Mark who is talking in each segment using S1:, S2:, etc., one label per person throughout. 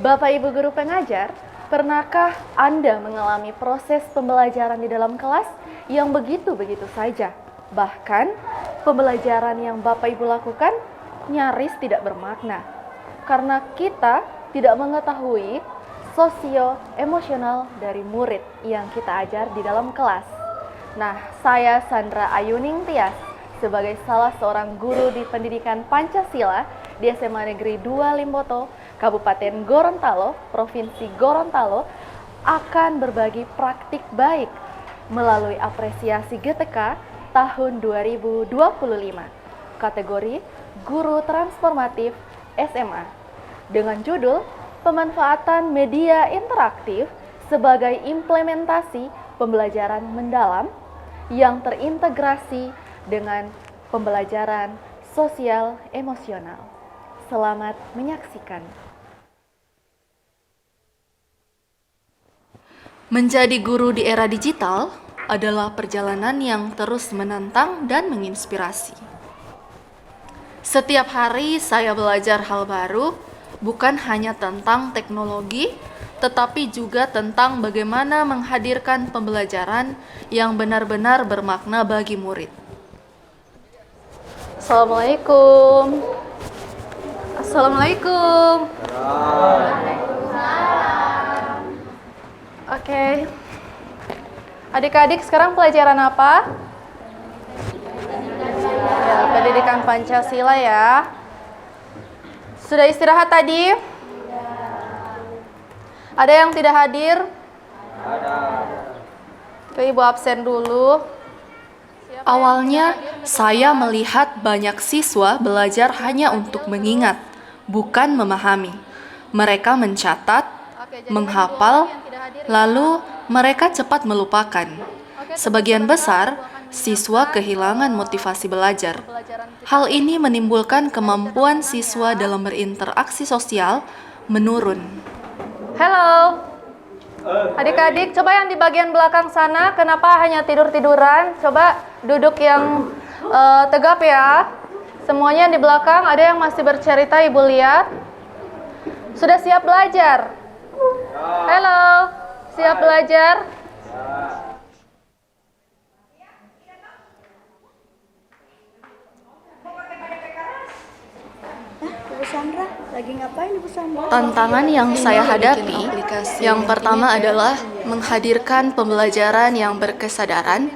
S1: Bapak Ibu guru pengajar, pernahkah Anda mengalami proses pembelajaran di dalam kelas yang begitu-begitu saja? Bahkan, pembelajaran yang Bapak Ibu lakukan nyaris tidak bermakna, karena kita tidak mengetahui sosio-emosional dari murid yang kita ajar di dalam kelas. Nah, saya Sandra Ayuning Tias, sebagai salah seorang guru di pendidikan Pancasila di SMA Negeri 2 Limboto, Kabupaten Gorontalo, Provinsi Gorontalo, akan berbagi praktik baik melalui apresiasi GTK tahun 2025, kategori Guru Transformatif SMA, dengan judul Pemanfaatan Media Interaktif sebagai Implementasi Pembelajaran Mendalam yang terintegrasi dengan pembelajaran sosial emosional. Selamat menyaksikan.
S2: Menjadi guru di era digital adalah perjalanan yang terus menantang dan menginspirasi. Setiap hari saya belajar hal baru, bukan hanya tentang teknologi, tetapi juga tentang bagaimana menghadirkan pembelajaran yang benar-benar bermakna bagi murid.
S1: Assalamualaikum. Assalamualaikum. Oke. Adik-adik, sekarang pelajaran apa? Ya, pendidikan Pancasila ya. Sudah istirahat tadi? Ada yang tidak hadir? Ada. Oke, Ibu absen dulu.
S2: Awalnya, saya melihat banyak siswa belajar hanya untuk mengingat, bukan memahami. Mereka mencatat, menghafal, lalu mereka cepat melupakan. Sebagian besar, siswa kehilangan motivasi belajar. Hal ini menimbulkan kemampuan siswa dalam berinteraksi sosial menurun.
S1: Halo. Adik-adik, coba yang di bagian belakang sana, kenapa hanya tidur-tiduran? Coba duduk yang tegap ya. Semuanya yang di belakang, ada yang masih bercerita, Ibu lihat. Sudah siap belajar? Halo, siap belajar?
S3: Ibu Sandra, lagi ngapain Ibu Sandra?
S2: Tantangan yang saya hadapi, yang pertama adalah menghadirkan pembelajaran yang berkesadaran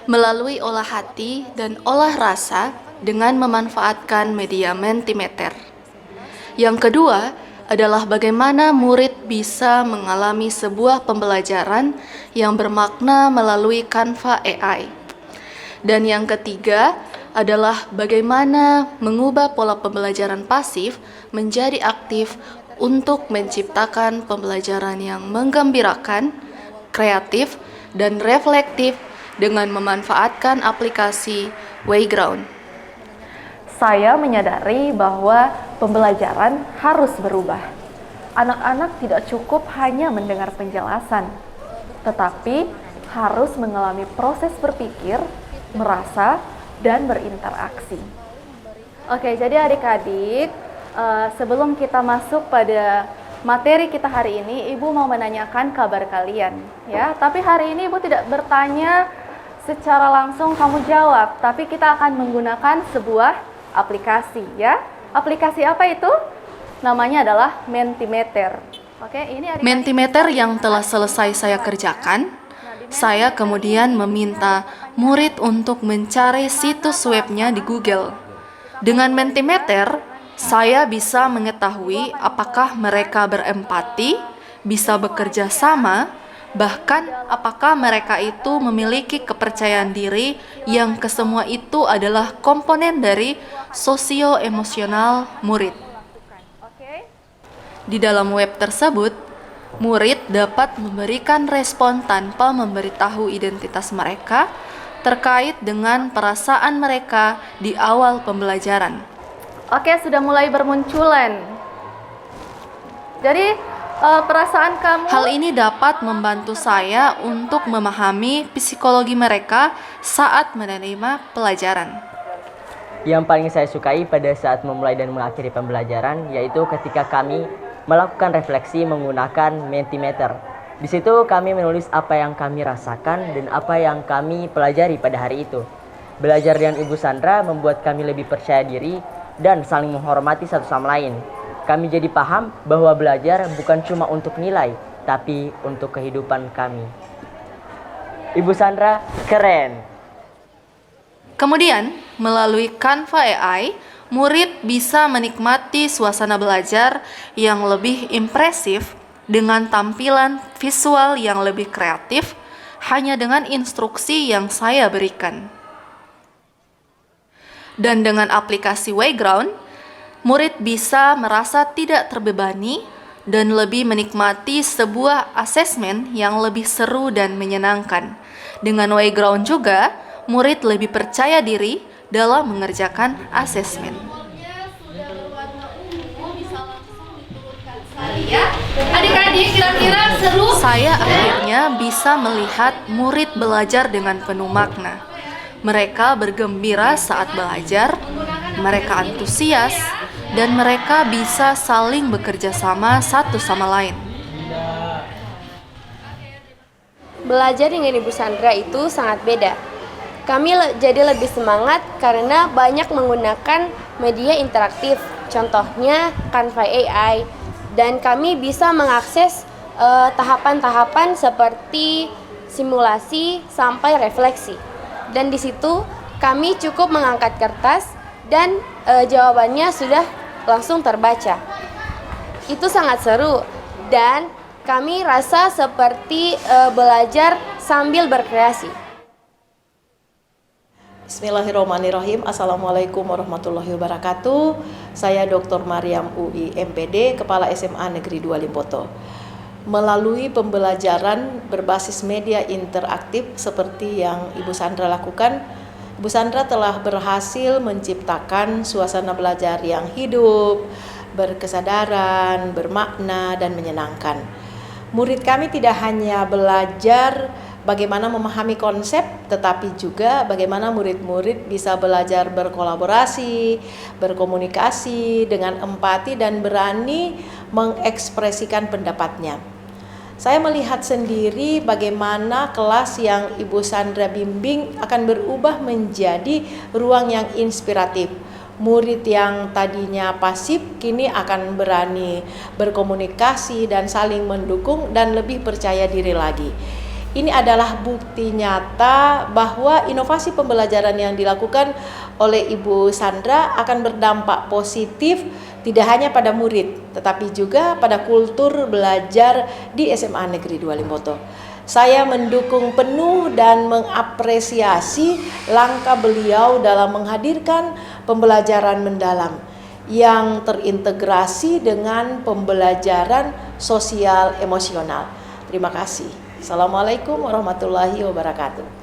S2: melalui olah hati dan olah rasa dengan memanfaatkan media Mentimeter. Yang kedua adalah bagaimana murid bisa mengalami sebuah pembelajaran yang bermakna melalui Canva AI. Dan yang ketiga adalah bagaimana mengubah pola pembelajaran pasif menjadi aktif untuk menciptakan pembelajaran yang menggembirakan, kreatif, dan reflektif dengan memanfaatkan aplikasi Wayground.
S1: Saya menyadari bahwa pembelajaran harus berubah. Anak-anak tidak cukup hanya mendengar penjelasan, tetapi harus mengalami proses berpikir, merasa, dan berinteraksi. Oke, jadi adik-adik, sebelum kita masuk pada materi kita hari ini, Ibu mau menanyakan kabar kalian, ya. Tapi hari ini Ibu tidak bertanya secara langsung kamu jawab, tapi kita akan menggunakan sebuah aplikasi, ya. Aplikasi apa itu? Namanya adalah Mentimeter. Oke, ini adik-adik.
S2: Mentimeter yang telah selesai saya kerjakan, saya kemudian meminta murid untuk mencari situs webnya di Google. Dengan Mentimeter, saya bisa mengetahui apakah mereka berempati, bisa bekerja sama, bahkan apakah mereka itu memiliki kepercayaan diri yang kesemua itu adalah komponen dari sosio-emosional murid. Di dalam web tersebut, murid dapat memberikan respon tanpa memberitahu identitas mereka terkait dengan perasaan mereka di awal pembelajaran.
S1: Oke, sudah mulai bermunculan. Jadi, perasaan kamu...
S2: Hal ini dapat membantu saya untuk memahami psikologi mereka saat menerima pelajaran.
S4: Yang paling saya sukai pada saat memulai dan mengakhiri pembelajaran yaitu ketika kami melakukan refleksi menggunakan Mentimeter. Di situ kami menulis apa yang kami rasakan dan apa yang kami pelajari pada hari itu. Belajar dengan Ibu Sandra membuat kami lebih percaya diri dan saling menghormati satu sama lain. Kami jadi paham bahwa belajar bukan cuma untuk nilai, tapi untuk kehidupan kami. Ibu Sandra keren.
S2: Kemudian, melalui Canva AI, murid bisa menikmati suasana belajar yang lebih impresif dengan tampilan visual yang lebih kreatif hanya dengan instruksi yang saya berikan. Dan dengan aplikasi Wayground, murid bisa merasa tidak terbebani dan lebih menikmati sebuah asesmen yang lebih seru dan menyenangkan. Dengan Wayground juga, murid lebih percaya diri dalam mengerjakan asesmen. Adik-adik, kira-kira seru? Saya akhirnya bisa melihat murid belajar dengan penuh makna. Mereka bergembira saat belajar, mereka antusias, dan mereka bisa saling bekerja sama satu sama lain.
S5: Belajar dengan Ibu Sandra itu sangat beda. Kami jadi lebih semangat karena banyak menggunakan media interaktif, contohnya Canva AI, dan kami bisa mengakses tahapan-tahapan seperti simulasi sampai refleksi. Dan di situ kami cukup mengangkat kertas dan jawabannya sudah langsung terbaca. Itu sangat seru dan kami rasa seperti belajar sambil berkreasi.
S6: Bismillahirrahmanirrahim. Assalamualaikum warahmatullahi wabarakatuh. Saya Dr. Mariam UI MPD, Kepala SMA Negeri 2 Limpoto. Melalui pembelajaran berbasis media interaktif seperti yang Ibu Sandra lakukan, Ibu Sandra telah berhasil menciptakan suasana belajar yang hidup, berkesadaran, bermakna, dan menyenangkan. Murid kami tidak hanya belajar bagaimana memahami konsep, tetapi juga bagaimana murid-murid bisa belajar berkolaborasi, berkomunikasi dengan empati dan berani mengekspresikan pendapatnya. Saya melihat sendiri bagaimana kelas yang Ibu Sandra bimbing akan berubah menjadi ruang yang inspiratif. Murid yang tadinya pasif kini akan berani berkomunikasi dan saling mendukung dan lebih percaya diri lagi. Ini adalah bukti nyata bahwa inovasi pembelajaran yang dilakukan oleh Ibu Sandra akan berdampak positif tidak hanya pada murid, tetapi juga pada kultur belajar di SMA Negeri 2 Limpoto. Saya mendukung penuh dan mengapresiasi langkah beliau dalam menghadirkan pembelajaran mendalam yang terintegrasi dengan pembelajaran sosial emosional. Terima kasih. Assalamualaikum warahmatullahi wabarakatuh.